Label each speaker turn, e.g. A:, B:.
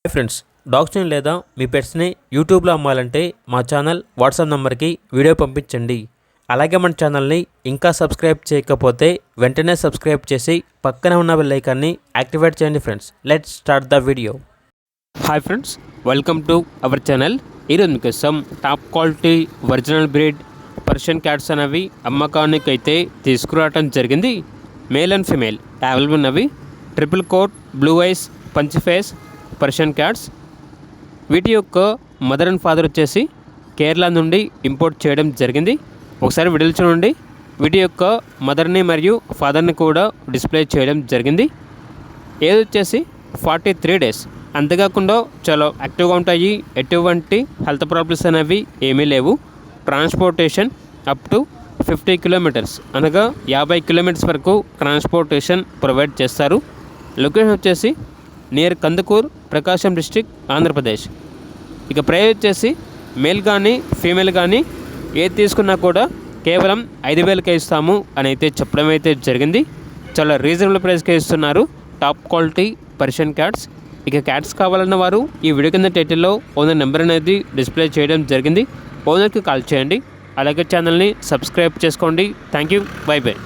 A: Hi friends, డాగ్స్ని లేదా మీ పెట్స్ని యూట్యూబ్లో అమ్మాలంటే మా ఛానల్ వాట్సాప్ నెంబర్కి వీడియో పంపించండి. అలాగే మన ఛానల్ని ఇంకా సబ్స్క్రైబ్ చేయకపోతే వెంటనే సబ్స్క్రైబ్ చేసి పక్కనే ఉన్న బెల్ ఐకాన్ని యాక్టివేట్ చేయండి. Friends, let's start the video. Hi friends, welcome to our channel. ఈరోజు మీకోసం top quality original breed Persian cats అనేవి అమ్మకానికి అయితే తీసుకురావడం జరిగింది. మేల్ అండ్ ఫిమేల్ అవైలబుల్ ఉన్నవి. Triple coat, blue eyes, punch face Persian cats. వీటి యొక్క మదర్ అండ్ ఫాదర్ వచ్చేసి కేరళ నుండి ఇంపోర్ట్ చేయడం జరిగింది. ఒకసారి వీడియోలు చూడండి. వీటి యొక్క మదర్ని మరియు ఫాదర్ని కూడా డిస్ప్లే చేయడం జరిగింది. ఏది వచ్చేసి 43 days. అంతేకాకుండా చాలా యాక్టివ్గా ఉంటాయి. ఎటువంటి హెల్త్ ప్రాబ్లమ్స్ అనేవి ఏమీ లేవు. ట్రాన్స్పోర్టేషన్ అప్ టు 50 kilometers అనగా 50 kilometers వరకు ట్రాన్స్పోర్టేషన్ ప్రొవైడ్ చేస్తారు. లొకేషన్ వచ్చేసి నియర్ కందుకూర్, ప్రకాశం డిస్ట్రిక్ట్, ఆంధ్రప్రదేశ్. ఇక ప్రైస్ వచ్చేసి మేల్ కానీ ఫీమేల్ కానీ ఏది తీసుకున్నా కూడా కేవలం 5,000కే ఇస్తాము అని అయితే చెప్పడం అయితే జరిగింది. చాలా రీజనబుల్ ప్రైస్కే ఇస్తున్నారు. Top quality Persian cats. ఇక క్యాట్స్ కావాలన్న వారు ఈ వీడియో కింద టైటిల్లో ఓనర్ నెంబర్ అనేది డిస్ప్లే చేయడం జరిగింది. ఓనర్కి కాల్ చేయండి. అలాగే ఛానల్ని సబ్స్క్రైబ్ చేసుకోండి. Thank you. By by.